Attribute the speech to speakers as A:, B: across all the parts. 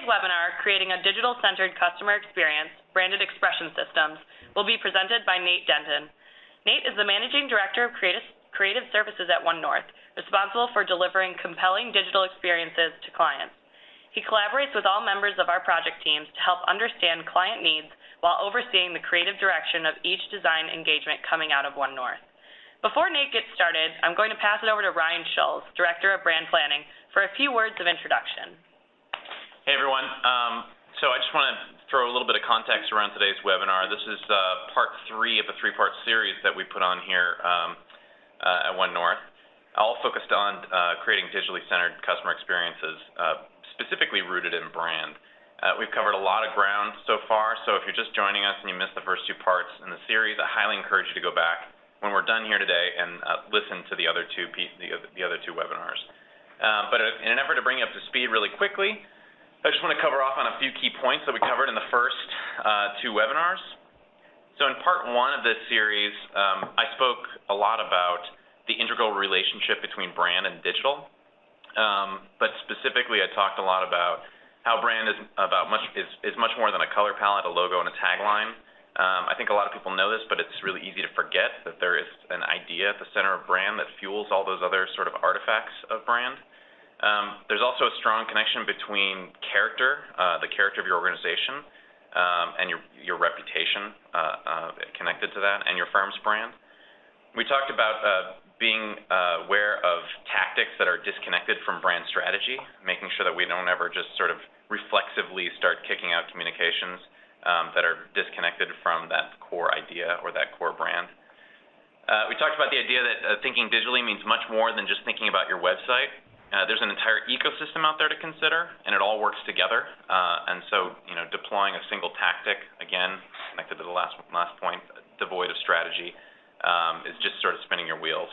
A: Today's webinar, Creating a Digital-Centered Customer Experience, Branded Expression Systems, will be presented by Nate Denton. Nate is the Managing Director of Creative Services at One North, responsible for delivering compelling digital experiences to clients. He collaborates with all members of our project teams to help understand client needs while overseeing the creative direction of each design engagement coming out of One North. Before Nate gets started, I'm going to pass it over to Ryan Schulz, Director of Brand Planning, for a few words of introduction.
B: Hey everyone, so I just want to throw a little bit of context around today's webinar. This is part 3 of a 3-part series that we put on here at One North, all focused on creating digitally centered customer experiences, specifically rooted in brand. We've covered a lot of ground so far, so if you're just joining us and you missed the first 2 parts in the series, I highly encourage you to go back when we're done here today and listen to the other two webinars. But in an effort to bring you up to speed really quickly, I just want to cover off on a few key points that we covered in the first 2 webinars. So in part 1 of this series, I spoke a lot about the integral relationship between brand and digital, but specifically I talked a lot about how brand is much more than a color palette, a logo, and a tagline. I think a lot of people know this, but it's really easy to forget that there is an idea at the center of brand that fuels all those other sort of artifacts of brand. There's also a strong connection between character, the character of your organization, and your reputation connected to that, and your firm's brand. We talked about being aware of tactics that are disconnected from brand strategy, making sure that we don't ever just sort of reflexively start kicking out communications that are disconnected from that core idea or that core brand. We talked about the idea that thinking digitally means much more than just thinking about your website. There's an entire ecosystem out there to consider, and it all works together. And so, deploying a single tactic, again, connected to the last point, devoid of strategy, is just sort of spinning your wheels.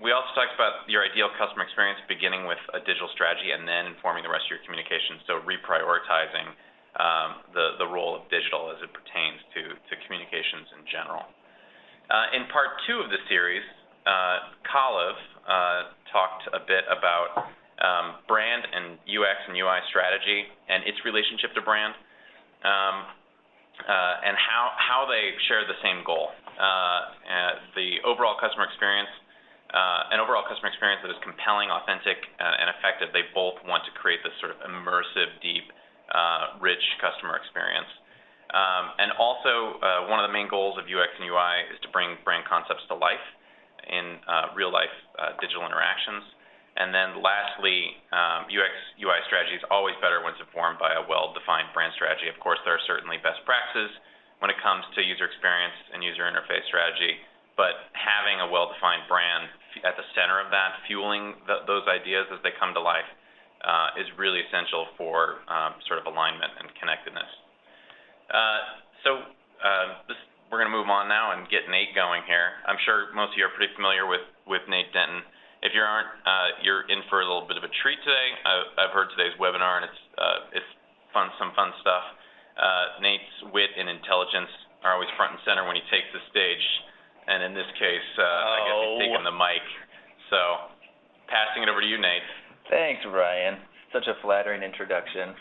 B: We also talked about your ideal customer experience beginning with a digital strategy and then informing the rest of your communications, so reprioritizing the role of digital as it pertains to communications in general. In part 2 of the series, Kalev talked a bit about brand and UX and UI strategy and its relationship to brand, and how they share the same goal. The overall customer experience, an overall customer experience that is compelling, authentic, and effective. They both want to create this sort of immersive, deep, rich customer experience. And also, one of the main goals of UX and UI is to bring brand concepts to life in real-life digital interactions. And then lastly, UX, UI strategy is always better when it's informed by a well-defined brand strategy. Of course, there are certainly best practices when it comes to user experience and user interface strategy, but having a well-defined brand at the center of that, fueling those ideas as they come to life, is really essential for sort of alignment and connectedness. We're going to move on now and get Nate going here. I'm sure most of you are pretty familiar with Nate Denton. If you aren't, you're in for a little bit of a treat today. I've heard today's webinar, and it's some fun stuff. Nate's wit and intelligence are always front and center when he takes the stage, and in this case, I guess he's taking the mic. So, passing it over to you, Nate.
C: Thanks, Ryan. Such a flattering introduction.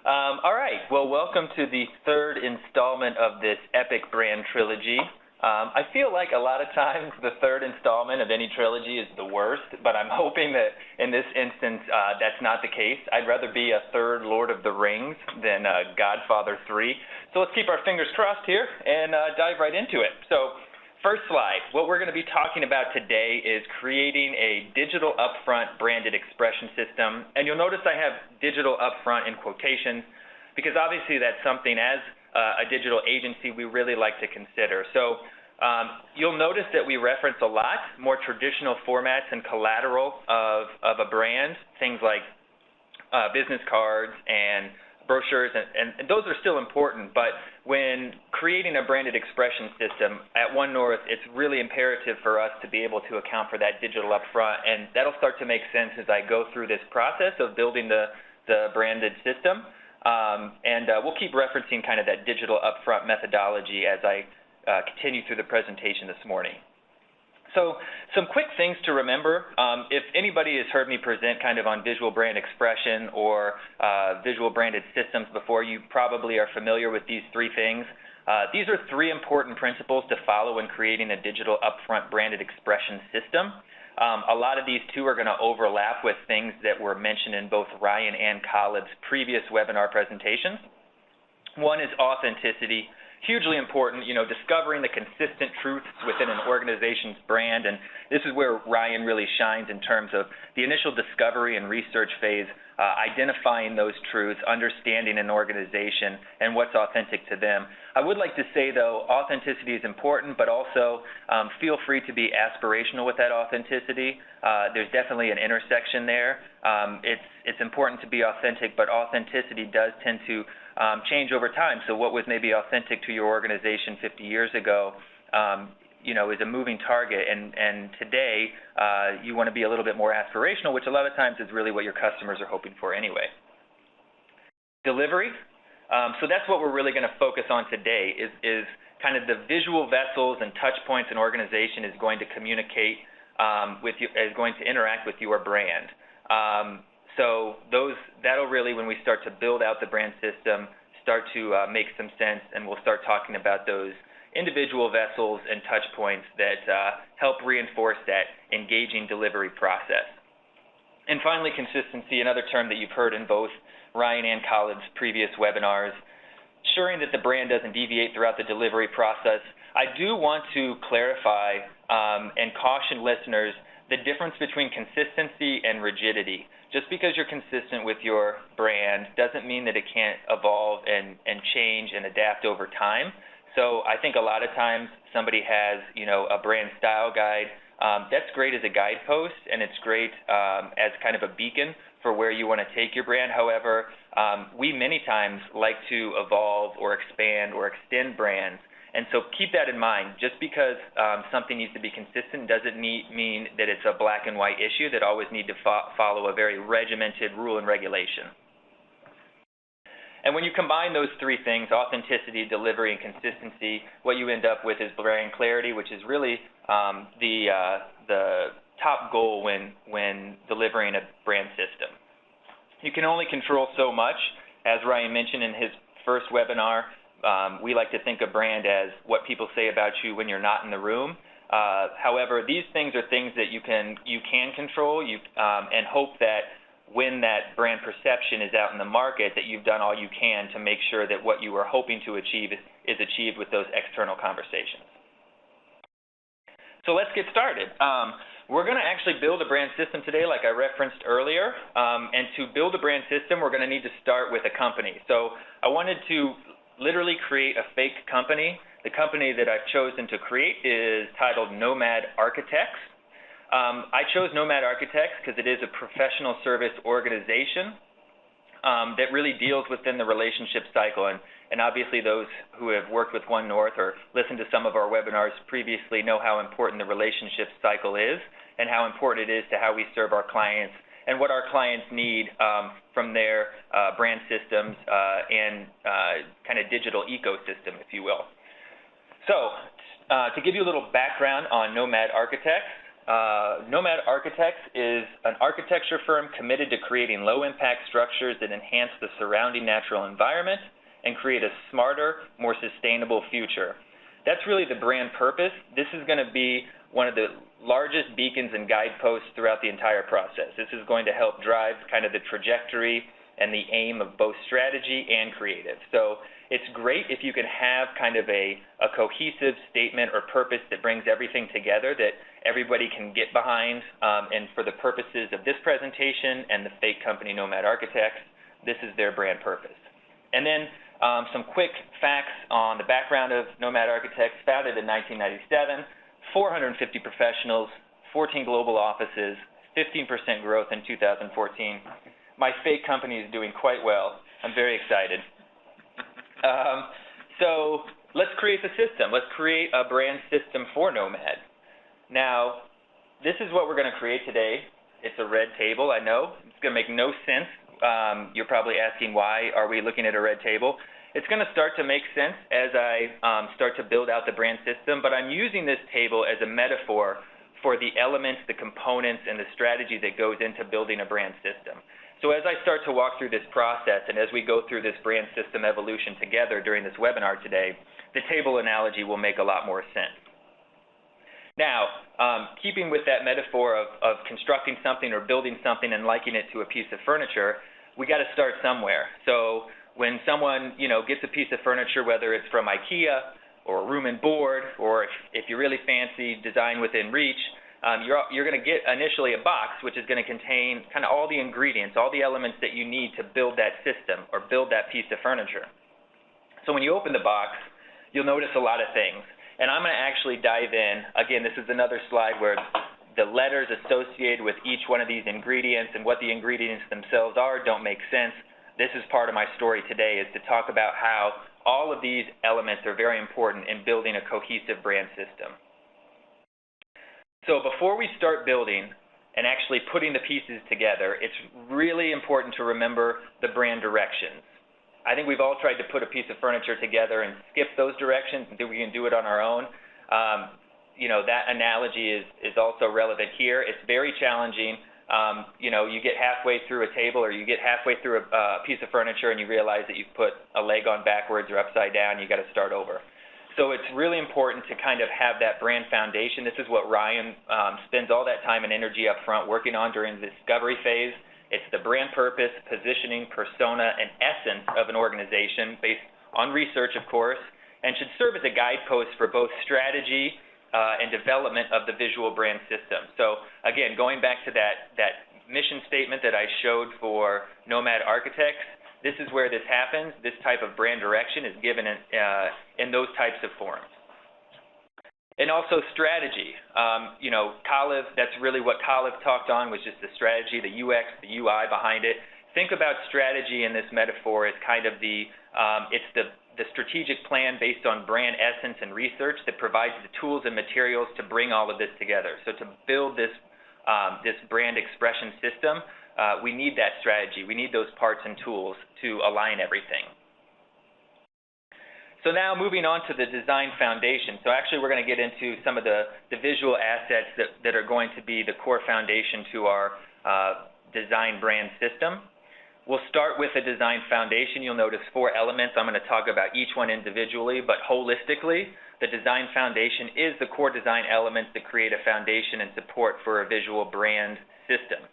C: All right, well, welcome to the 3rd installment of this epic brand trilogy. I feel like a lot of times the 3rd installment of any trilogy is the worst, but I'm hoping that in this instance that's not the case. I'd rather be a 3rd Lord of the Rings than Godfather 3. So let's keep our fingers crossed here and dive right into it. So first slide, what we're going to be talking about today is creating a digital upfront branded expression system. And you'll notice I have digital upfront in quotations because obviously that's something as a digital agency we really like to consider. So you'll notice that we reference a lot more traditional formats and collateral of a brand, things like business cards and brochures, and those are still important, but when creating a branded expression system at One North, it's really imperative for us to be able to account for that digital upfront, and that'll start to make sense as I go through this process of building the branded system, and we'll keep referencing kind of that digital upfront methodology as I continue through the presentation this morning. So some quick things to remember. If anybody has heard me present kind of on visual brand expression or visual branded systems before, you probably are familiar with these three things. These are three important principles to follow when creating a digital upfront branded expression system. A lot of these two are going to overlap with things that were mentioned in both Ryan and Kalev's previous webinar presentations. One is authenticity. Hugely important, discovering the consistent truths within an organization's brand, and this is where Ryan really shines in terms of the initial discovery and research phase, identifying those truths, understanding an organization, and what's authentic to them. I would like to say, though, authenticity is important, but also feel free to be aspirational with that authenticity. There's definitely an intersection there. It's important to be authentic, but authenticity does tend to change over time. So what was maybe authentic to your organization 50 years ago, is a moving target. And today, you want to be a little bit more aspirational, which a lot of times is really what your customers are hoping for anyway. Delivery. So that's what we're really going to focus on today is kind of the visual vessels and touch points an organization is going to communicate with you, is going to interact with your brand. So that'll really, when we start to build out the brand system, start to make some sense, and we'll start talking about those individual vessels and touch points that help reinforce that engaging delivery process. And finally, consistency, another term that you've heard in both Ryan and Kalev's previous webinars, ensuring that the brand doesn't deviate throughout the delivery process. I do want to clarify and caution listeners the difference between consistency and rigidity. Just because you're consistent with your brand doesn't mean that it can't evolve and change and adapt over time. So I think a lot of times somebody has, a brand style guide. That's great as a guidepost, and it's great as kind of a beacon for where you want to take your brand. However, we many times like to evolve or expand or extend brands. And so keep that in mind. Just because something needs to be consistent doesn't mean that it's a black and white issue that always need to follow a very regimented rule and regulation. And when you combine those three things, authenticity, delivery, and consistency, what you end up with is brand clarity, which is really the top goal when delivering a brand system. You can only control so much. As Ryan mentioned in his first webinar, we like to think of brand as what people say about you when you're not in the room. However, these things are things that you can control and hope that when that brand perception is out in the market, that you've done all you can to make sure that what you were hoping to achieve is achieved with those external conversations. So let's get started. We're going to actually build a brand system today, like I referenced earlier. And to build a brand system, we're going to need to start with a company. So I wanted to literally create a fake company. The company that I've chosen to create is titled Nomad Architects. I chose Nomad Architects because it is a professional service organization that really deals within the relationship cycle. And obviously those who have worked with One North or listened to some of our webinars previously know how important the relationship cycle is and how important it is to how we serve our clients and what our clients need from their brand systems and kind of digital ecosystem, if you will. So to give you a little background on Nomad Architects, Nomad Architects is an architecture firm committed to creating low-impact structures that enhance the surrounding natural environment and create a smarter, more sustainable future. That's really the brand purpose. This is going to be one of the largest beacons and guideposts throughout the entire process. This is going to help drive kind of the trajectory and the aim of both strategy and creative. So it's great if you can have kind of a cohesive statement or purpose that brings everything together that everybody can get behind. And for the purposes of this presentation and the fake company Nomad Architects, this is their brand purpose. And then some quick facts on the background of Nomad Architects. Founded in 1997, 450 professionals, 14 global offices, 15% growth in 2014. My fake company is doing quite well. I'm very excited. So let's create the system. Let's create a brand system for Nomad. Now, this is what we're going to create today. It's a red table, I know. It's going to make no sense. You're probably asking, why are we looking at a red table? It's going to start to make sense as I start to build out the brand system, but I'm using this table as a metaphor for the elements, the components, and the strategy that goes into building a brand system. So as I start to walk through this process and as we go through this brand system evolution together during this webinar today, the table analogy will make a lot more sense. Now, keeping with that metaphor of constructing something or building something and likening it to a piece of furniture, we got to start somewhere. So when someone, gets a piece of furniture, whether it's from IKEA or Room and Board, or if you're really fancy, Design Within Reach, you're going to get initially a box which is going to contain kind of all the ingredients, all the elements that you need to build that system or build that piece of furniture. So when you open the box, you'll notice a lot of things. And I'm going to actually dive in. Again, this is another slide where the letters associated with each one of these ingredients and what the ingredients themselves are don't make sense. This is part of my story today, is to talk about how all of these elements are very important in building a cohesive brand system. So before we start building and actually putting the pieces together, it's really important to remember the brand directions. I think we've all tried to put a piece of furniture together and skip those directions and think we can do it on our own. That analogy is also relevant here. It's very challenging. You get halfway through a table or you get halfway through a piece of furniture and you realize that you've put a leg on backwards or upside down. You got to start over. So it's really important to kind of have that brand foundation. This is what Ryan spends all that time and energy up front working on during the discovery phase. It's the brand purpose, positioning, persona, and essence of an organization based on research, of course, and should serve as a guidepost for both strategy and development of the visual brand system. So again, going back to that mission statement that I showed for Nomad Architects, this is where this happens. This type of brand direction is given in those types of forums. And also strategy. Kalev, that's really what Kalev talked on, was just the strategy, the UX, the UI behind it. Think about strategy in this metaphor as kind of it's the strategic plan based on brand essence and research that provides the tools and materials to bring all of this together. So to build this brand expression system, we need that strategy. We need those parts and tools to align everything. So now moving on to the design foundation. So actually we're going to get into some of the visual assets that are going to be the core foundation to our design brand system. We'll start with the design foundation. You'll notice 4 elements. I'm going to talk about each one individually, but holistically, the design foundation is the core design elements that create a foundation and support for a visual brand system.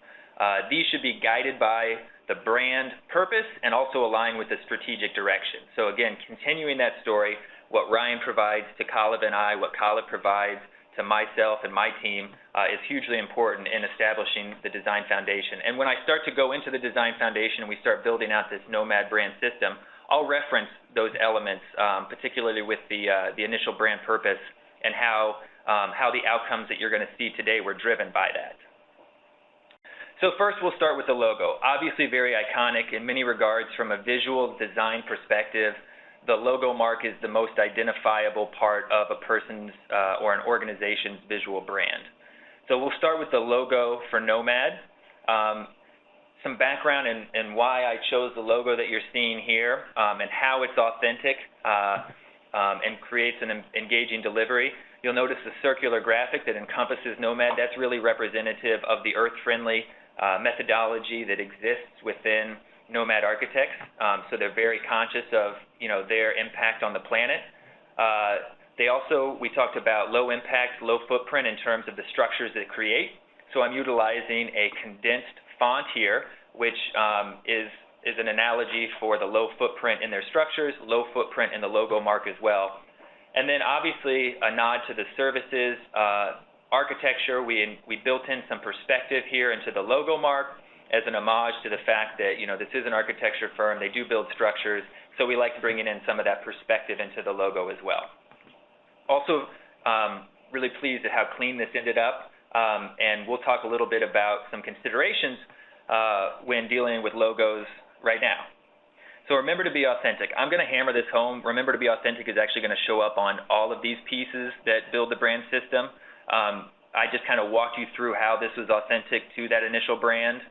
C: These should be guided by the brand purpose and also align with the strategic direction. So again, continuing that story, what Ryan provides to Kalev and I, what Kalev provides to myself and my team is hugely important in establishing the design foundation. And when I start to go into the design foundation and we start building out this Nomad brand system, I'll reference those elements, particularly with the initial brand purpose and how the outcomes that you're going to see today were driven by that. So first we'll start with the logo. Obviously very iconic in many regards from a visual design perspective. The logo mark is the most identifiable part of a person's or an organization's visual brand. So we'll start with the logo for Nomad. Some background and why I chose the logo that you're seeing here and how it's authentic and creates an engaging delivery. You'll notice the circular graphic that encompasses Nomad. That's really representative of the earth-friendly methodology that exists within Nomad Architects. So they're very conscious of their impact on the planet. We talked about low impact, low footprint in terms of the structures that create. So I'm utilizing a condensed font here, which is an analogy for the low footprint in their structures, low footprint in the logo mark as well. And then obviously a nod to the services architecture. We built in some perspective here into the logo mark as an homage to the fact that this is an architecture firm. They do build structures, so we like bringing in some of that perspective into the logo as well. Also, really pleased at how clean this ended up, and we'll talk a little bit about some considerations when dealing with logos right now. So remember to be authentic. I'm going to hammer this home. Remember to be authentic is actually going to show up on all of these pieces that build the brand system. I just kind of walked you through how this was authentic to that initial brand.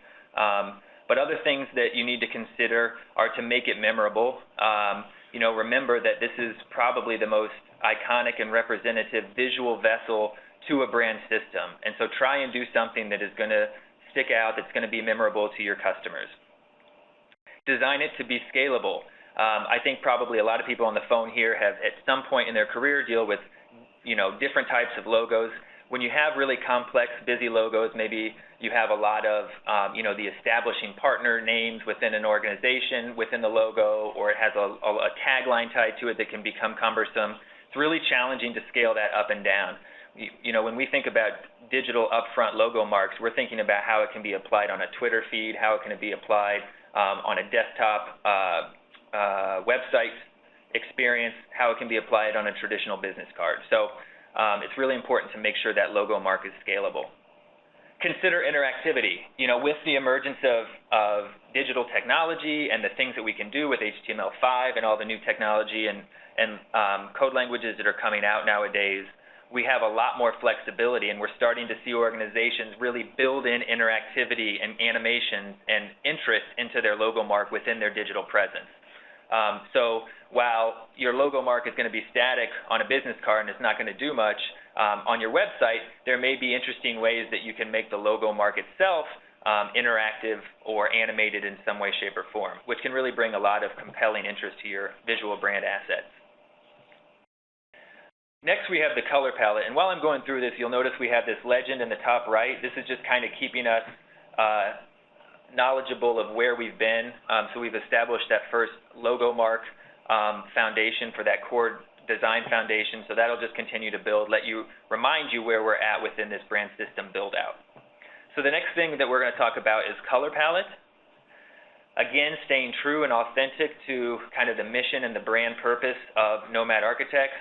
C: But other things that you need to consider are to make it memorable. Remember that this is probably the most iconic and representative visual vessel to a brand system. And so try and do something that is going to stick out, that's going to be memorable to your customers. Design it to be scalable. I think probably a lot of people on the phone here have at some point in their career deal with, different types of logos. When you have really complex, busy logos, maybe you have a lot of, the establishing partner names within an organization within the logo, or it has a tagline tied to it that can become cumbersome. It's really challenging to scale that up and down. When we think about digital upfront logo marks, we're thinking about how it can be applied on a Twitter feed, how it can be applied on a desktop website experience, how it can be applied on a traditional business card. So it's really important to make sure that logo mark is scalable. Consider interactivity. With the emergence of digital technology and the things that we can do with HTML5 and all the new technology and code languages that are coming out nowadays, we have a lot more flexibility, and we're starting to see organizations really build in interactivity and animation and interest into their logo mark within their digital presence. So while your logo mark is going to be static on a business card and it's not going to do much, on your website, there may be interesting ways that you can make the logo mark itself interactive or animated in some way, shape, or form, which can really bring a lot of compelling interest to your visual brand assets. Next, we have the color palette, and while I'm going through this, you'll notice we have this legend in the top right. This is just kind of keeping us knowledgeable of where we've been. So we've established that first logo mark foundation for that core design foundation, so that'll just continue to build, remind you where we're at within this brand system build out. So the next thing that we're going to talk about is color palette. Again, staying true and authentic to kind of the mission and the brand purpose of Nomad Architects,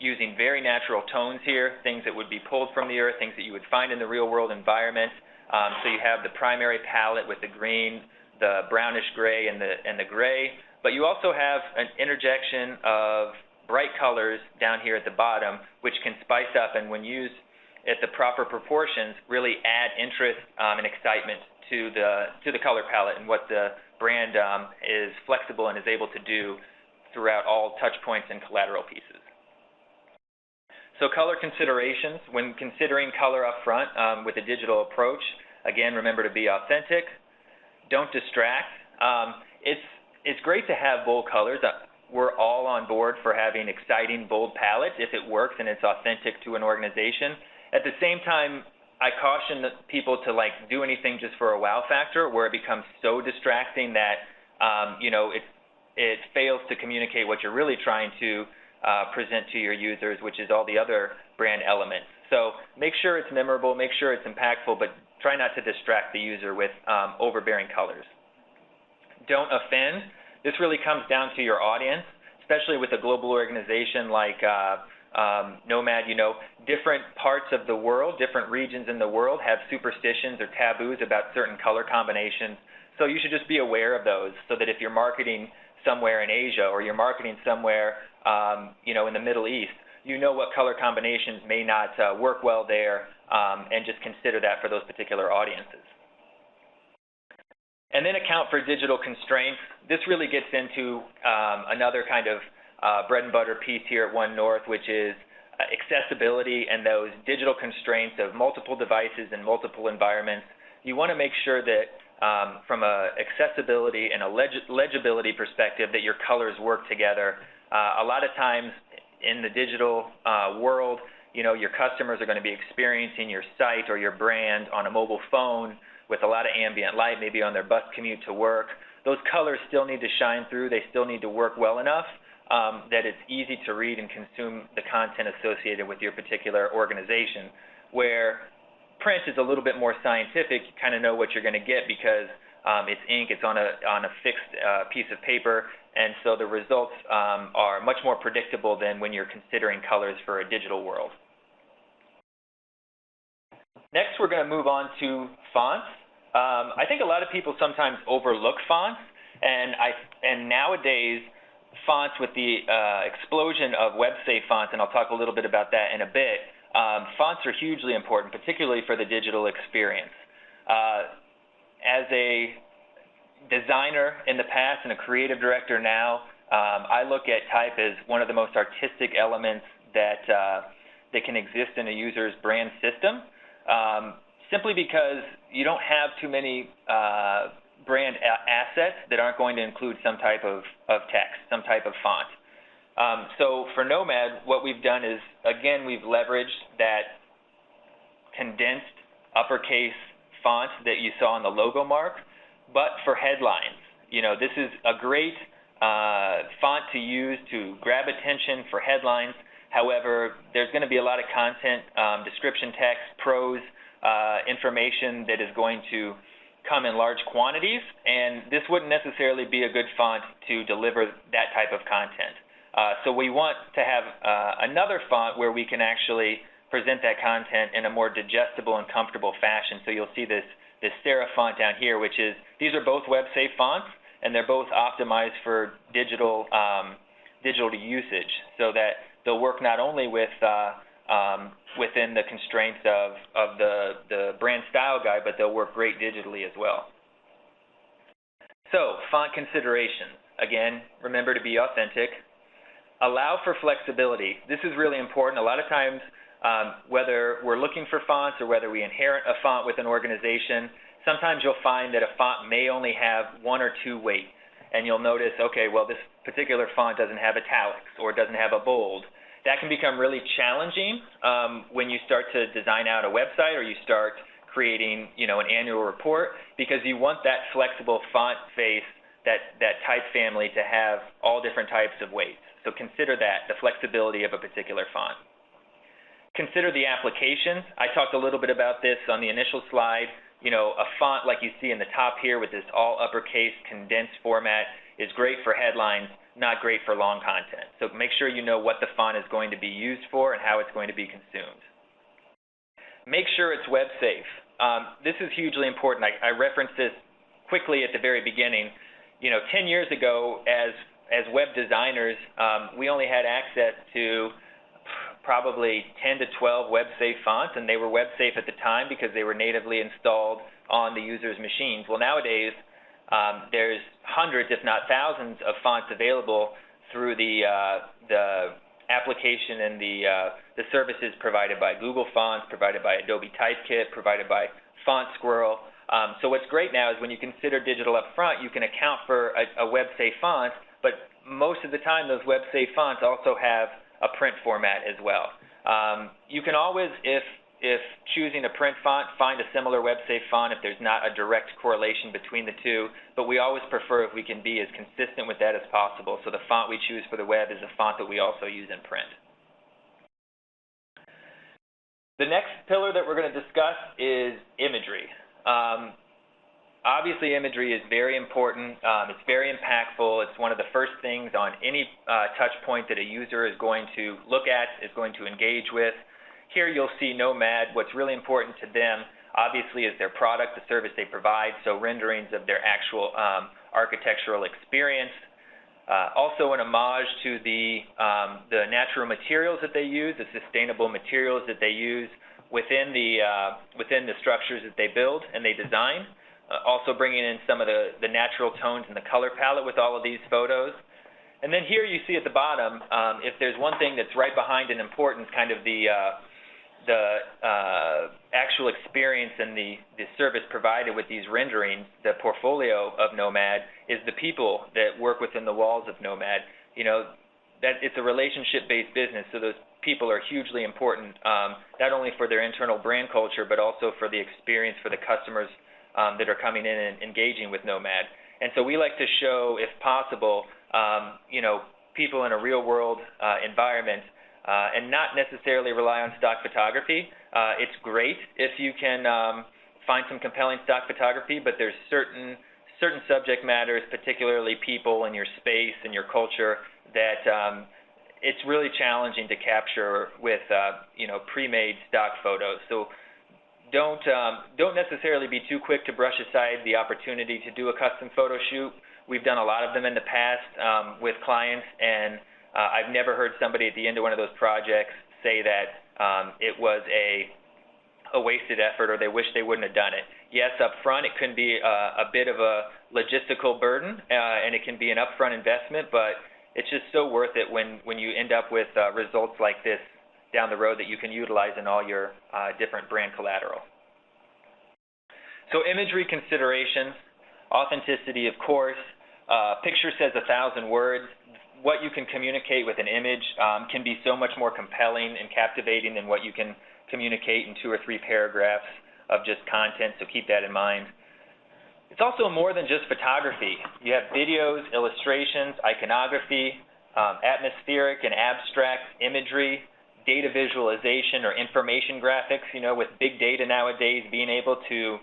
C: using very natural tones here, things that would be pulled from the earth, things that you would find in the real world environment. So you have the primary palette with the green, the brownish gray, and the gray, but you also have an interjection of bright colors down here at the bottom, which can spice up and when used at the proper proportions, really add interest and excitement to the color palette and what the brand is flexible and is able to do throughout all touch points and collateral pieces. So color considerations, when considering color up front with a digital approach, again, remember to be authentic. Don't distract. It's great to have bold colors. We're all on board for having exciting, bold palettes if it works and it's authentic to an organization. At the same time, I caution people to do anything just for a wow factor where it becomes so distracting that it fails to communicate what you're really trying to present to your users, which is all the other brand elements. So make sure it's memorable, make sure it's impactful, but try not to distract the user with overbearing colors. Don't offend. This really comes down to your audience, especially with a global organization like Nomad. Different parts of the world, different regions in the world have superstitions or taboos about certain color combinations. So you should just be aware of those so that if you're marketing somewhere in Asia or you're marketing somewhere in the Middle East, you know what color combinations may not work well there, and just consider that for those particular audiences. And then account for digital constraints. This really gets into another kind of bread and butter piece here at One North, which is accessibility and those digital constraints of multiple devices and multiple environments. You want to make sure that from a accessibility and a legibility perspective that your colors work together. A lot of times in the digital world, your customers are going to be experiencing your site or your brand on a mobile phone with a lot of ambient light, maybe on their bus commute to work. Those colors still need to shine through. They still need to work well enough that it's easy to read and consume the content associated with your particular organization. Where print is a little bit more scientific, you kind of know what you're going to get because it's ink, it's on a fixed piece of paper, and so the results are much more predictable than when you're considering colors for a digital world. Next, we're going to move on to fonts. I think a lot of people sometimes overlook fonts, and nowadays, fonts with the explosion of web-safe fonts, and I'll talk a little bit about that in a bit, fonts are hugely important, particularly for the digital experience. As a designer in the past and a creative director now, I look at type as one of the most artistic elements that that can exist in a user's brand system, simply because you don't have too many brand assets that aren't going to include some type of text, some type of font. So for Nomad, what we've done is, again, we've leveraged that condensed uppercase font that you saw on the logo mark, but for headlines. This is a great font to use to grab attention for headlines. However, there's going to be a lot of content, description text, prose, information that is going to come in large quantities, and this wouldn't necessarily be a good font to deliver that type of content. So we want to have another font where we can actually present that content in a more digestible and comfortable fashion. So you'll see this serif font down here, which is, these are both web-safe fonts, and they're both optimized for digital usage, so that they'll work not only with within the constraints of the brand style guide, but they'll work great digitally as well. So font considerations. Again, remember to be authentic. Allow for flexibility. This is really important. A lot of times, whether we're looking for fonts or whether we inherit a font with an organization, sometimes you'll find that a font may only have one or two weights. And you'll notice, okay, well, this particular font doesn't have italics or doesn't have a bold. That can become really challenging when you start to design out a website or you start creating, an annual report, because you want that flexible font face, that type family, to have all different types of weights. So consider that, the flexibility of a particular font. Consider the applications. I talked a little bit about this on the initial slide. A font like you see in the top here with this all uppercase condensed format is great for headlines, not great for long content. So make sure you know what the font is going to be used for and how it's going to be consumed. Make sure it's web safe. This is hugely important. I referenced this quickly at the very beginning. 10 years ago, as web designers, we only had access to probably 10 to 12 web-safe fonts, and they were web-safe at the time because they were natively installed on the user's machines. Well, nowadays, there's hundreds, if not thousands, of fonts available through the application and the services provided by Google Fonts, provided by Adobe Typekit, provided by Font Squirrel. So what's great now is when you consider digital up front, you can account for a web-safe font, but most of the time those web-safe fonts also have a print format as well. You can always, if choosing a print font, find a similar web-safe font if there's not a direct correlation between the two, but we always prefer if we can be as consistent with that as possible, so the font we choose for the web is a font that we also use in print. The next pillar that we're going to discuss is imagery. Obviously, imagery is very important. It's very impactful. It's one of the first things on any touch point that a user is going to look at, is going to engage with. Here you'll see Nomad. What's really important to them, obviously, is their product, the service they provide, so renderings of their actual architectural experience. Also an homage to the natural materials that they use, the sustainable materials that they use within the structures that they build and they design. Also bringing in some of the natural tones and the color palette with all of these photos. And then here you see at the bottom, if there's one thing that's right behind in importance, kind of the actual experience and the service provided with these renderings, the portfolio of Nomad, is the people that work within the walls of Nomad. That it's a relationship-based business, so those people are hugely important, not only for their internal brand culture, but also for the experience for the customers that are coming in and engaging with Nomad. And so we like to show, if possible, people in a real-world environment and not necessarily rely on stock photography. It's great if you can find some compelling stock photography, but there's certain subject matters, particularly people and your space and your culture, that it's really challenging to capture with pre-made stock photos. So don't necessarily be too quick to brush aside the opportunity to do a custom photo shoot. We've done a lot of them in the past with clients, and I've never heard somebody at the end of one of those projects say that it was a wasted effort or they wish they wouldn't have done it. Yes, up front it can be a bit of a logistical burden, and it can be an upfront investment, but it's just so worth it when you end up with results like this down the road that you can utilize in all your different brand collateral. So imagery considerations, authenticity, of course. Picture says 1,000 words. What you can communicate with an image can be so much more compelling and captivating than what you can communicate in 2 or 3 paragraphs of just content, so keep that in mind. It's also more than just photography. You have videos, illustrations, iconography, atmospheric and abstract imagery, data visualization or information graphics. You know, with big data nowadays, being able to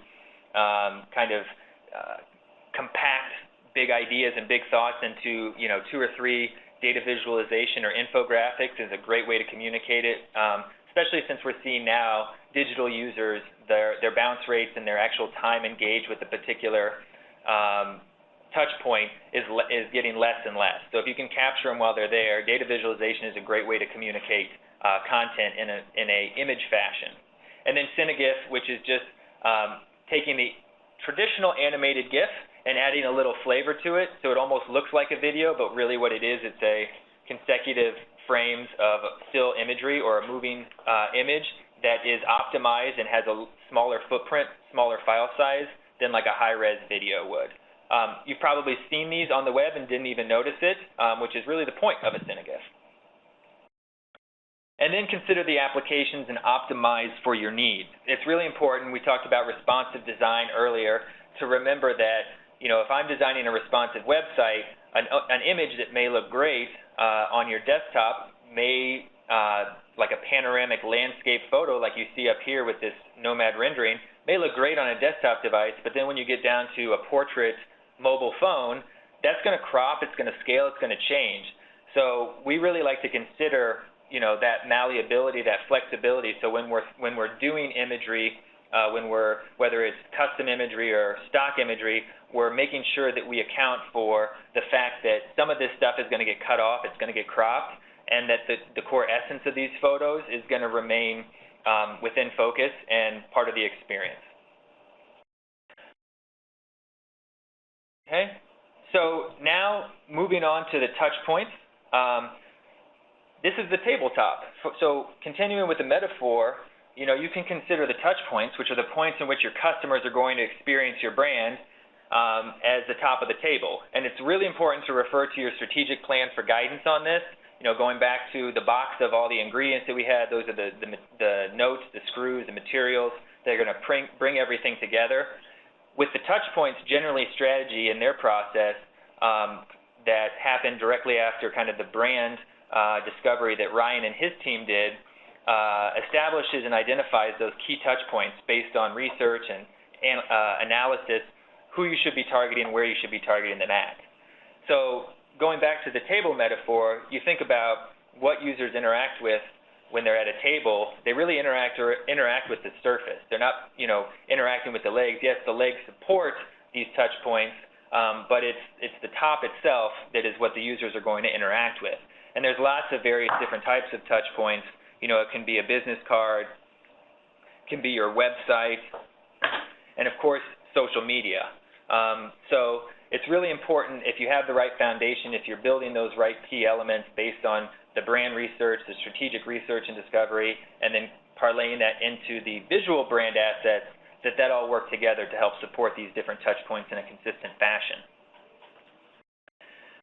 C: compact big ideas and big thoughts into 2 or 3 data visualization or infographics is a great way to communicate it, especially since we're seeing now digital users, their bounce rates and their actual time engaged with a particular touch point is getting less and less. So if you can capture them while they're there, data visualization is a great way to communicate content in a image fashion. And then CineGIF, which is just taking the traditional animated GIF and adding a little flavor to it, so it almost looks like a video, but really what it is, it's a consecutive frames of still imagery or a moving image that is optimized and has a smaller footprint, smaller file size than like a high-res video would. You've probably seen these on the web and didn't even notice it, which is really the point of a CineGIF. And then consider the applications and optimize for your needs. It's really important, we talked about responsive design earlier, to remember that, if I'm designing a responsive website, an image that may look great on your desktop may, like a panoramic landscape photo like you see up here with this Nomad rendering, may look great on a desktop device, but then when you get down to a portrait mobile phone, that's going to crop, it's going to scale, it's going to change. So we really like to consider that malleability, that flexibility. So when we're doing imagery, whether it's custom imagery or stock imagery, we're making sure that we account for the fact that some of this stuff is going to get cut off, it's going to get cropped, and that the core essence of these photos is going to remain within focus and part of the experience. Okay, so now moving on to the touch points. This is the tabletop. So continuing with the metaphor, you can consider the touch points, which are the points in which your customers are going to experience your brand, as the top of the table. And it's really important to refer to your strategic plan for guidance on this. Going back to the box of all the ingredients that we had, those are the notes, the screws, the materials that are going to bring everything together. With the touch points, generally strategy in their process that happened directly after kind of the brand discovery that Ryan and his team did, establishes and identifies those key touch points based on research and analysis, who you should be targeting, where you should be targeting them at. So going back to the table metaphor, you think about what users interact with when they're at a table. They really interact with the surface. They're not, interacting with the legs. Yes, the legs support these touch points, but it's the top itself that is what the users are going to interact with. And there's lots of various different types of touch points. It can be a business card, can be your website, and of course, social media. So it's really important, if you have the right foundation, if you're building those right key elements based on the brand research, the strategic research and discovery, and then parlaying that into the visual brand assets, that all work together to help support these different touch points in a consistent fashion.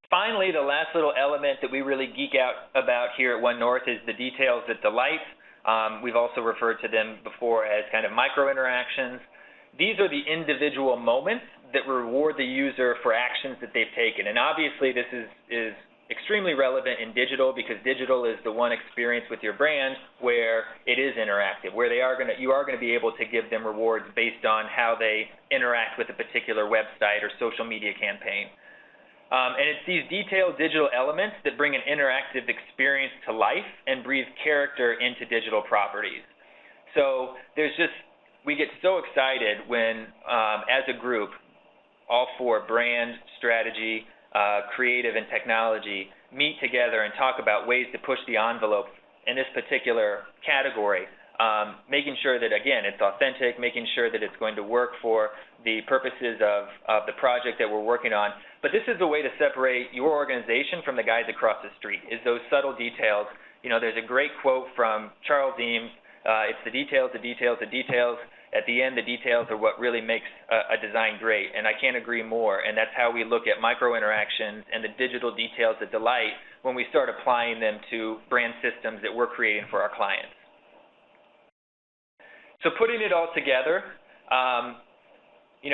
C: Finally, the last little element that we really geek out about here at One North is the details that delight. We've also referred to them before as kind of micro-interactions. These are the individual moments that reward the user for actions that they've taken. And obviously this is extremely relevant in digital, because digital is the one experience with your brand where it is interactive, where you are going to be able to give them rewards based on how they interact with a particular website or social media campaign. And it's these detailed digital elements that bring an interactive experience to life and breathe character into digital properties. So we get so excited when, as a group, all four, brand, strategy, creative, and technology, meet together and talk about ways to push the envelope in this particular category, making sure that, again, it's authentic, making sure that it's going to work for the purposes of the project that we're working on. But this is a way to separate your organization from the guys across the street, is those subtle details there's a great quote from Charles Eames, it's the details, the details, the details. At the end, the details are what really makes a design great, and I can't agree more. And that's how we look at micro-interactions and the digital details that delight when we start applying them to brand systems that we're creating for our clients. So putting it all together,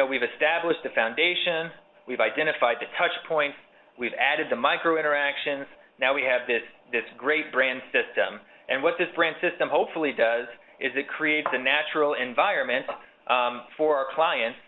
C: we've established the foundation, we've identified the touch points, we've added the micro-interactions, now we have this great brand system. And what this brand system hopefully does is it creates a natural environment for our clients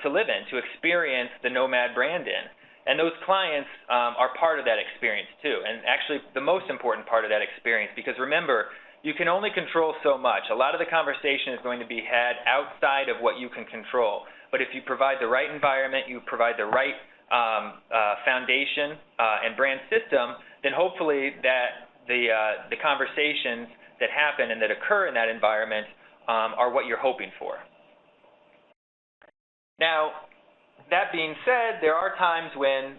C: to live in, to experience the Nomad brand in. And those clients are part of that experience too, and actually the most important part of that experience, because remember, you can only control so much. A lot of the conversation is going to be had outside of what you can control. But if you provide the right environment, you provide the right foundation and brand system, then hopefully that the conversations that happen and that occur in that environment are what you're hoping for. Now, that being said, there are times when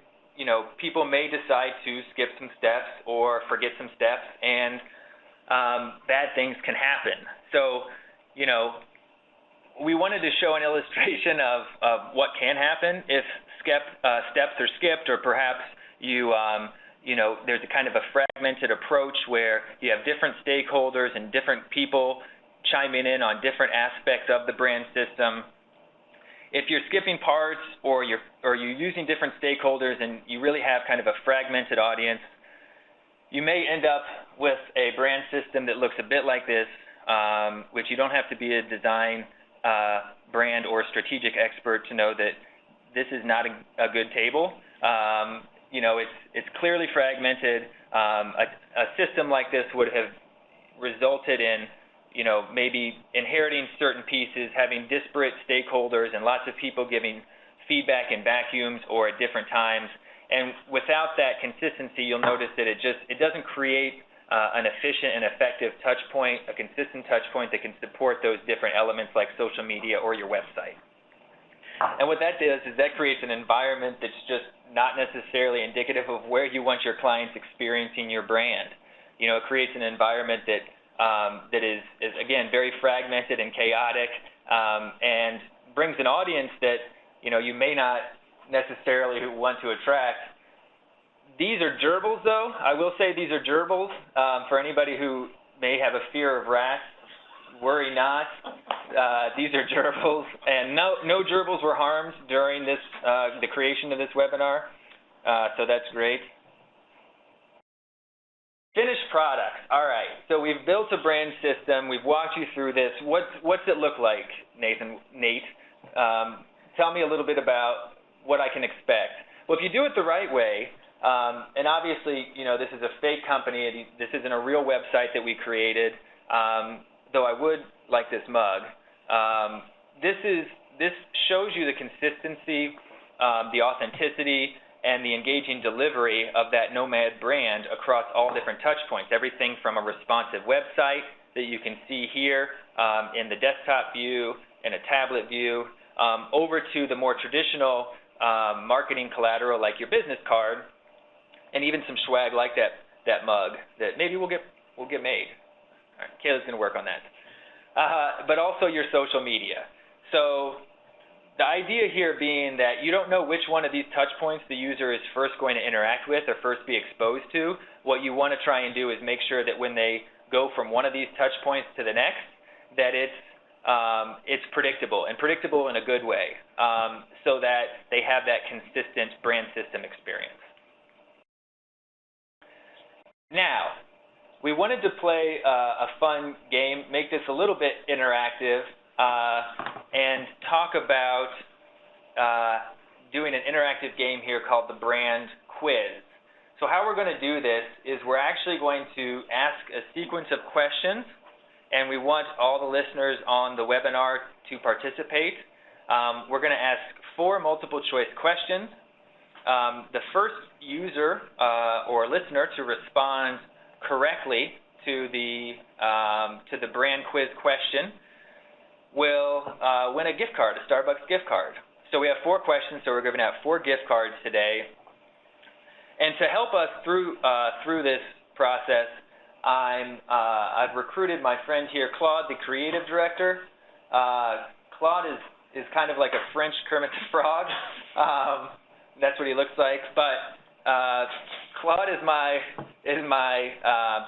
C: people may decide to skip some steps or forget some steps, and bad things can happen. So, we wanted to show an illustration of what can happen if steps are skipped, or perhaps there's a kind of a fragmented approach where you have different stakeholders and different people chiming in on different aspects of the brand system. If you're skipping parts or you're using different stakeholders and you really have kind of a fragmented audience, you may end up with a brand system that looks a bit like this, which you don't have to be a design, brand, or strategic expert to know that this is not a good table. It's clearly fragmented. A system like this would have resulted in, maybe inheriting certain pieces, having disparate stakeholders, and lots of people giving feedback in vacuums or at different times. And without that consistency, you'll notice that it doesn't create an efficient and effective touch point, a consistent touch point that can support those different elements like social media or your website. And what that does is that creates an environment that's just not necessarily indicative of where you want your clients experiencing your brand. It creates an environment that is again very fragmented and chaotic, and brings an audience that you may not necessarily want to attract. These are gerbils, though. I will say these are gerbils. For anybody who may have a fear of rats, worry not. These are gerbils, and no gerbils were harmed during the creation of this webinar, so that's great. Finished products. All right, so we've built a brand system. We've walked you through this. What's it look like, Nate? Tell me a little bit about what I can expect. Well, if you do it the right way, and obviously, this is a fake company. This isn't a real website that we created, though I would like this mug. This shows you the consistency, the authenticity, and the engaging delivery of that Nomad brand across all different touch points. Everything from a responsive website that you can see here in the desktop view and a tablet view, over to the more traditional marketing collateral like your business card, and even some swag like that mug that maybe we'll get made. All right, Kayla's going to work on that. But also your social media. So the idea here being that you don't know which one of these touch points the user is first going to interact with or first be exposed to. What you want to try and do is make sure that when they go from one of these touch points to the next, that it's predictable, and predictable in a good way, so that they have that consistent brand system experience. Now, we wanted to play a fun game, make this a little bit interactive, and talk about doing an interactive game here called the Brand Quiz. So how we're going to do this is we're actually going to ask a sequence of questions, and we want all the listeners on the webinar to participate. We're going to ask 4 multiple-choice questions. The first user or listener to respond correctly to the brand quiz question will win a gift card, a Starbucks gift card. So we have 4 questions, so we're giving out 4 gift cards today. And to help us through this process, I've recruited my friend here, Claude, the creative director. Claude is kind of like a French Kermit the Frog. That's what he looks like. But Claude is my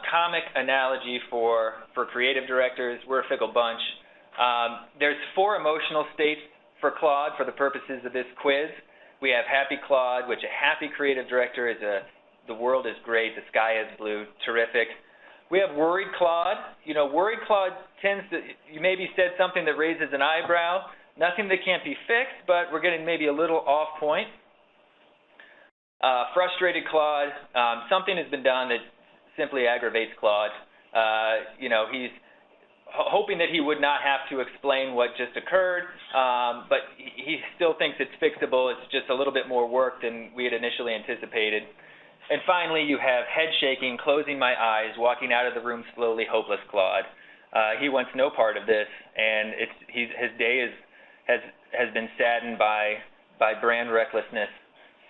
C: comic analogy for creative directors. We're a fickle bunch. There's 4 emotional states for Claude for the purposes of this quiz. We have happy Claude, which a happy creative director is the world is great, the sky is blue, terrific. We have worried Claude. You know, worried Claude tends to, you maybe said something that raises an eyebrow, nothing that can't be fixed, but we're getting maybe a little off point. Frustrated Claude, something has been done that simply aggravates Claude. You know, he's hoping that he would not have to explain what just occurred, but he still thinks it's fixable. It's just a little bit more work than we had initially anticipated. And finally, you have head shaking, closing my eyes, walking out of the room slowly, hopeless Claude. He wants no part of this, and his day has been saddened by brand recklessness.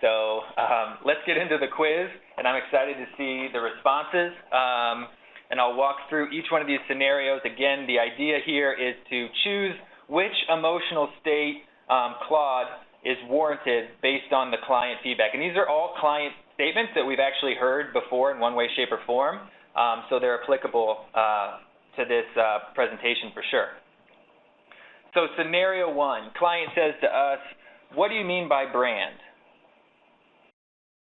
C: So let's get into the quiz, and I'm excited to see the responses. And I'll walk through each one of these scenarios. Again, the idea here is to choose which emotional state Claude is warranted based on the client feedback. And these are all client statements that we've actually heard before in one way, shape, or form. So they're applicable to this presentation for sure. So scenario 1, client says to us, what do you mean by brand?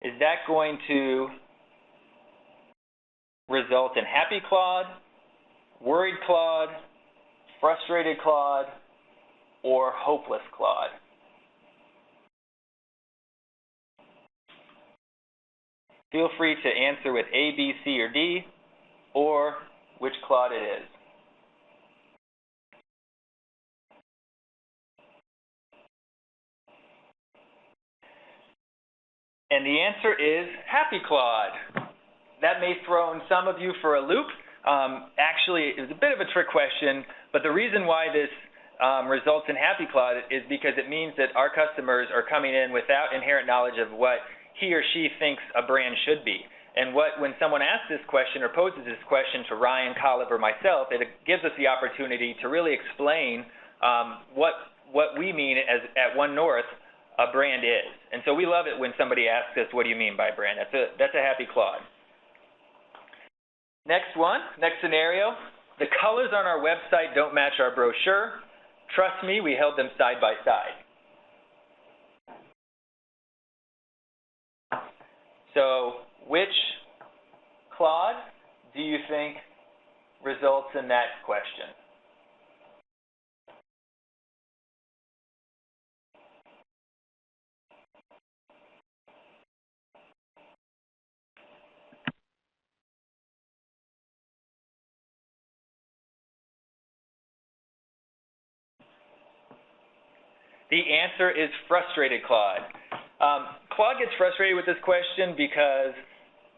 C: Is that going to result in happy Claude, worried Claude, frustrated Claude, or hopeless Claude? Feel free to answer with A, B, C, or D, or which Claude it is. And the answer is happy Claude. That may throw some of you for a loop. Actually, it was a bit of a trick question, but the reason why this results in happy Claude is because it means that our customers are coming in without inherent knowledge of what he or she thinks a brand should be. And when someone asks this question or poses this question to Ryan, Kalev, or myself, it gives us the opportunity to really explain what we mean at One North a brand is. And so we love it when somebody asks us, what do you mean by brand? That's a happy Claude. Next scenario. The colors on our website don't match our brochure. Trust me, we held them side by side. So which Claude do you think results in that question? The answer is frustrated Claude. Claude gets frustrated with this question because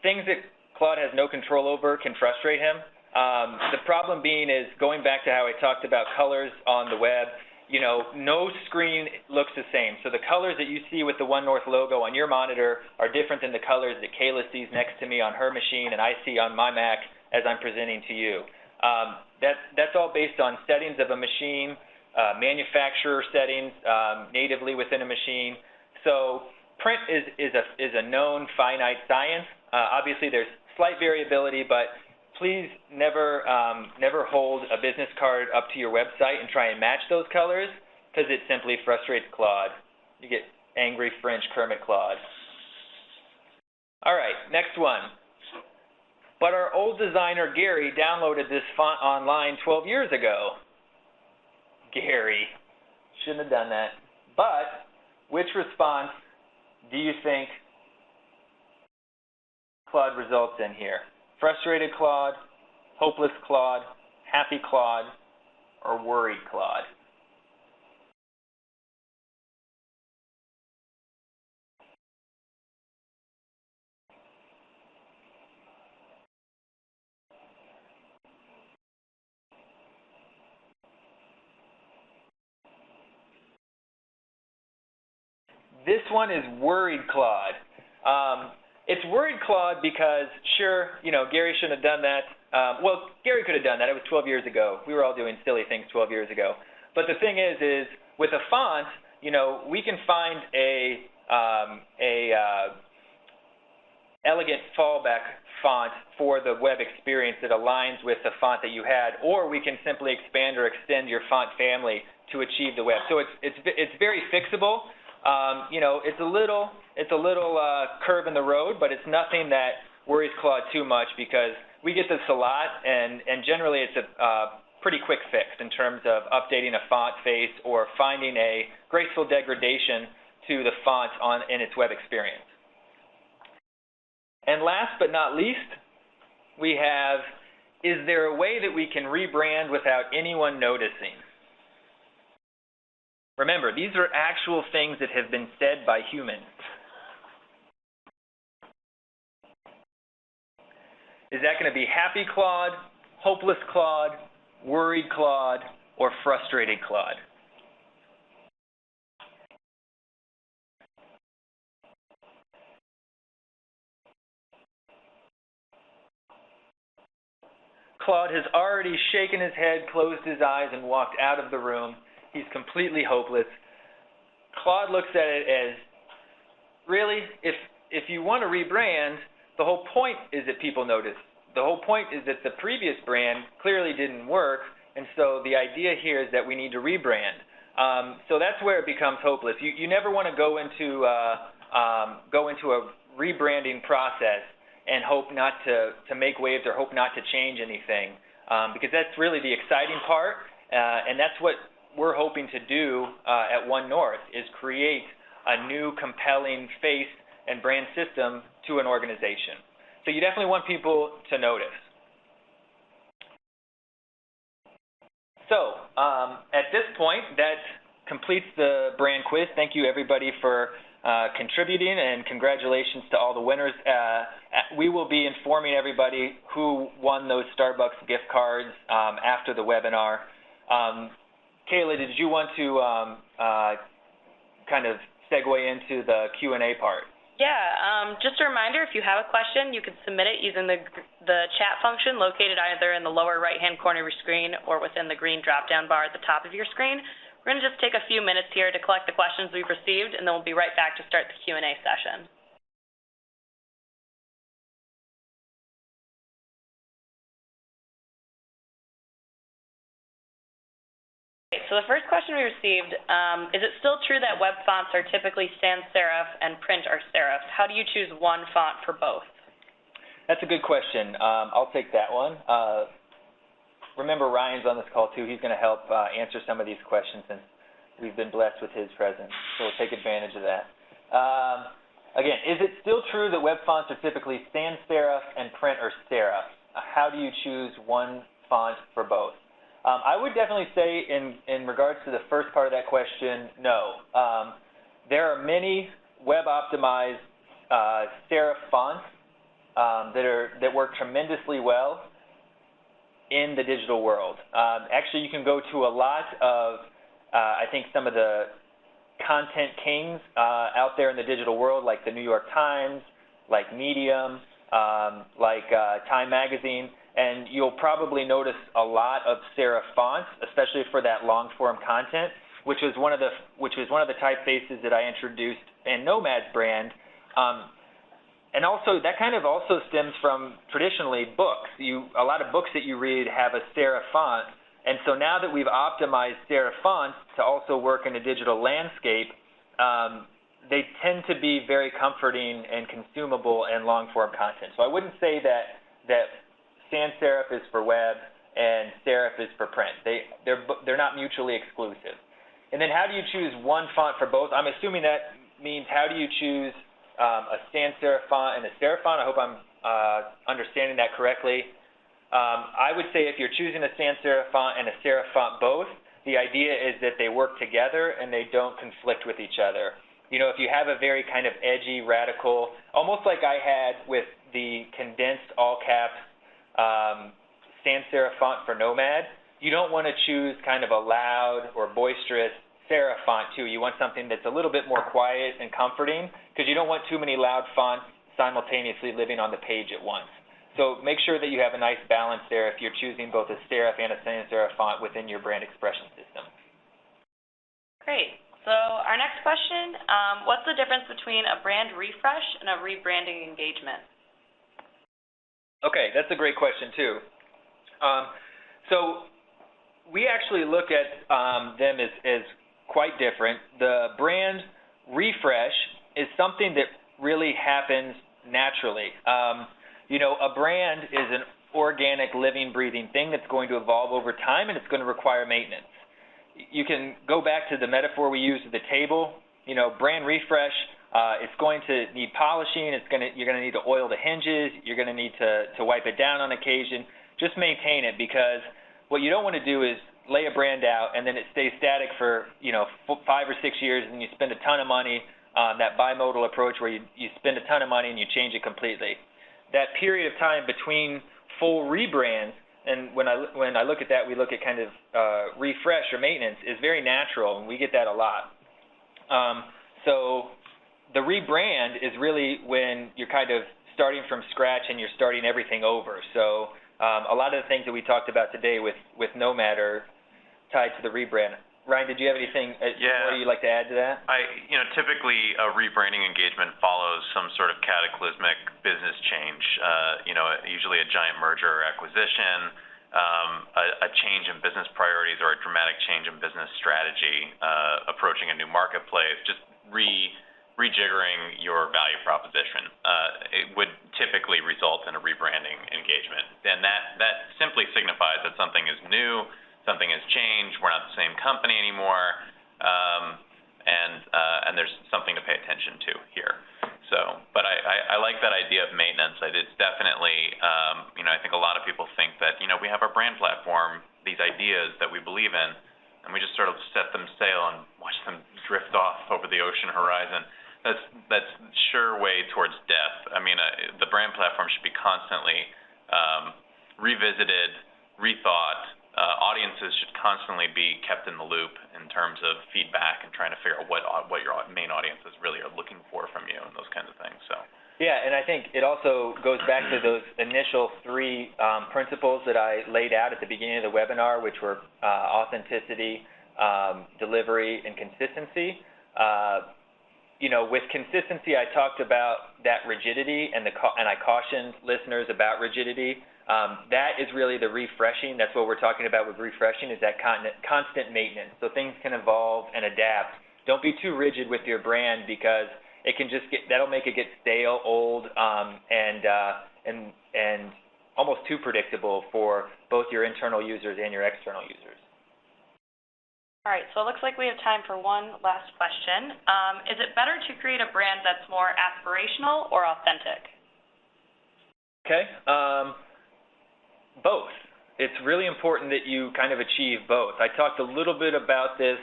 C: things that Claude has no control over can frustrate him. The problem being is, going back to how I talked about colors on the web, you know, no screen looks the same. So the colors that you see with the One North logo on your monitor are different than the colors that Kayla sees next to me on her machine and I see on my Mac as I'm presenting to you. That's all based on settings of a machine, manufacturer settings natively within a machine. So print is a known finite science. Obviously, there's slight variability, but please never hold a business card up to your website and try and match those colors, because it simply frustrates Claude. You get angry French Kermit Claude. All right, next one. But our old designer, Gary, downloaded this font online 12 years ago. Gary. Shouldn't have done that. But which response do you think Claude results in here? Frustrated Claude, hopeless Claude, happy Claude, or worried Claude? This one is worried Claude. It's worried Claude because, sure, you know, Gary shouldn't have done that. well, Gary could have done that. It was 12 years ago. We were all doing silly things 12 years ago. But the thing is with a font, we can find a elegant fallback font for the web experience that aligns with the font that you had, or we can simply expand or extend your font family to achieve the web. So it's very fixable. It's a little curve in the road, but it's nothing that worries Claude too much, because we get this a lot, and generally it's a pretty quick fix in terms of updating a font face or finding a graceful degradation to the font in its web experience. And last but not least, we have, is there a way that we can rebrand without anyone noticing? Remember, these are actual things that have been said by humans. Is that going to be happy Claude, hopeless Claude, worried Claude, or frustrated Claude? Claude has already shaken his head, closed his eyes, and walked out of the room. He's completely hopeless. Claude looks at it as, really, if you want to rebrand, the whole point is that people notice. The whole point is that the previous brand clearly didn't work, and so the idea here is that we need to rebrand. So that's where it becomes hopeless. You never want to go into a rebranding process and hope not to make waves or hope not to change anything, because that's really the exciting part, and that's what we're hoping to do at One North, is create a new compelling face and brand system to an organization. So you definitely want people to notice. So at this point, that completes the brand quiz. Thank you, everybody, for contributing, and congratulations to all the winners. We will be informing everybody who won those Starbucks gift cards after the webinar. Kayla, did you want to kind of segue into the Q&A part?
A: Yeah, just a reminder, if you have a question, you can submit it using the chat function located either in the lower right-hand corner of your screen or within the green drop-down bar at the top of your screen. We're going to just take a few minutes here to collect the questions we've received, and then we'll be right back to start the Q&A session. So the first question we received, is it still true that web fonts are typically sans serif and print are serif? How do you choose one font for both?
C: That's a good question. I'll take that one. Remember, Ryan's on this call too. He's going to help answer some of these questions, since we've been blessed with his presence. So we'll take advantage of that. Again, is it still true that web fonts are typically sans serif and print are serif? How do you choose one font for both? I would definitely say, in regards to the first part of that question, no. There are many web-optimized serif fonts that work tremendously well in the digital world. Actually, you can go to a lot of, I think, some of the content kings out there in the digital world, like the New York Times, like Medium, like Time Magazine, and you'll probably notice a lot of serif fonts, especially for that long-form content, which was one of the typefaces that I introduced in Nomad's brand. And also, that kind of also stems from, traditionally, books. A lot of books that you read have a serif font, and so now that we've optimized serif fonts to also work in a digital landscape, they tend to be very comforting and consumable in long-form content. So I wouldn't say that sans serif is for web and serif is for print. They're not mutually exclusive. And then how do you choose one font for both? I'm assuming that means how do you choose a sans serif font and a serif font? I hope I'm understanding that correctly. I would say if you're choosing a sans serif font and a serif font both, the idea is that they work together and they don't conflict with each other. You know, if you have a very kind of edgy, radical, almost like I had with the condensed all caps sans serif font for Nomad, you don't want to choose kind of a loud or boisterous serif font too. You want something that's a little bit more quiet and comforting, because you don't want too many loud fonts simultaneously living on the page at once. So make sure that you have a nice balance there if you're choosing both a serif and a sans serif font within your brand expression system.
A: Great. So our next question, what's the difference between a brand refresh and a rebranding engagement?
C: Okay, that's a great question too. So we actually look at them as quite different. The brand refresh is something that really happens naturally. A brand is an organic, living, breathing thing that's going to evolve over time, and it's going to require maintenance. You can go back to the metaphor we used at the table. Brand refresh, it's going to need polishing. You're going to need to oil the hinges. You're going to need to wipe it down on occasion. Just maintain it, because what you don't want to do is lay a brand out and then it stays static for 5 or 6 years, and you spend a ton of money on that bimodal approach where you spend a ton of money and you change it completely. That period of time between full rebrands, and when I look at that, we look at kind of refresh or maintenance, is very natural, and we get that a lot. So the rebrand is really when you're kind of starting from scratch and you're starting everything over. So a lot of the things that we talked about today with Nomad are tied to the rebrand. Ryan, did you have anything more you'd like to add to that?
B: Typically a rebranding engagement follows some sort of cataclysmic business change. Usually a giant merger or acquisition, a change in business priorities, or a dramatic change in business strategy, approaching a new marketplace, just rejiggering your value proposition. It would typically result in a rebranding engagement, and that simply signifies that something is new. Something has changed. We're not the same company anymore, and there's something to pay attention to here. So, but I like that idea of maintenance. It's definitely, I think a lot of people think that we have our brand platform, these ideas that we believe in, and we just sort of set them sail and watch them drift off over the ocean horizon. That's sure way towards death. The brand platform should be constantly revisited, rethought. Audiences should constantly be kept in the loop in terms of feedback and trying to figure out what your main audiences really are looking for from you and those kinds of things. So.
C: Yeah, and I think it also goes back to those initial 3 principles that I laid out at the beginning of the webinar, which were authenticity, delivery, and consistency. With consistency, I talked about that rigidity, and I cautioned listeners about rigidity. That is really the refreshing. That's what we're talking about with refreshing, is that constant maintenance. So things can evolve and adapt. Don't be too rigid with your brand, because it can that'll make it get stale, old, and almost too predictable for both your internal users and your external users.
A: All right, so it looks like we have time for one last question. Is it better to create a brand that's more aspirational or authentic?
C: Okay. Both. It's really important that you kind of achieve both. I talked a little bit about this,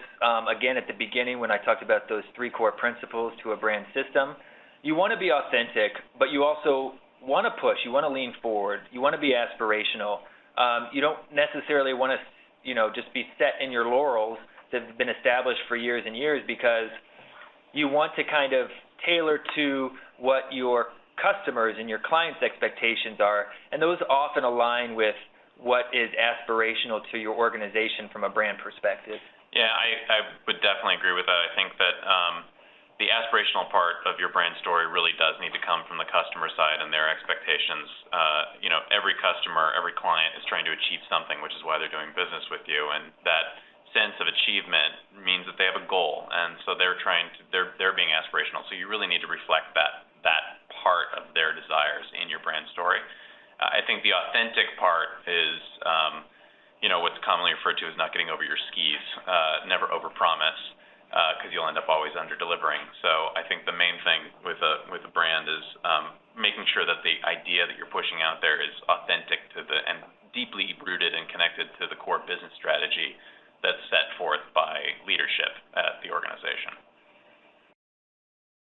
C: again, at the beginning when I talked about those 3 core principles to a brand system. You want to be authentic, but you also want to push. You want to lean forward. You want to be aspirational. You don't necessarily want to, just be set in your laurels that have been established for years and years, because you want to kind of tailor to what your customers and your clients' expectations are, and those often align with what is aspirational to your organization from a brand perspective.
B: Yeah, I would definitely agree with that. I think that the aspirational part of your brand story really does need to come from the customer side and their expectations. Every customer, every client is trying to achieve something, which is why they're doing business with you, and that sense of achievement means that they have a goal, and so they're being aspirational. So you really need to reflect that part of their desires in your brand story. I think the authentic part is, what's commonly referred to as not getting over your skis, never overpromise, because you'll end up always under-delivering. So I think the main thing with a brand is making sure that the idea that you're pushing out there is authentic and deeply rooted and connected to the core business strategy that's set forth by leadership at the organization.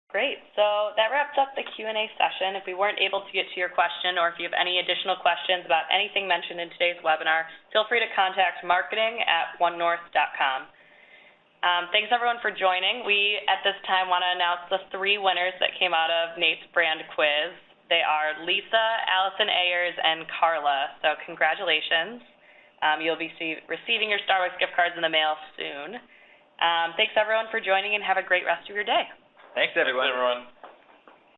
A: Great. So that wraps up the Q&A session. If we weren't able to get to your question, or if you have any additional questions about anything mentioned in today's webinar, feel free to contact marketing@onenorth.com. Thanks, everyone, for joining. We, at this time, want to announce the 3 winners that came out of Nate's brand quiz. They are Lisa, Allison Ayers, and Carla. So congratulations. You'll be receiving your Starbucks gift cards in the mail soon. Thanks, everyone, for joining, and have a great rest of your day.
C: Thanks, everyone.
B: Thanks, everyone.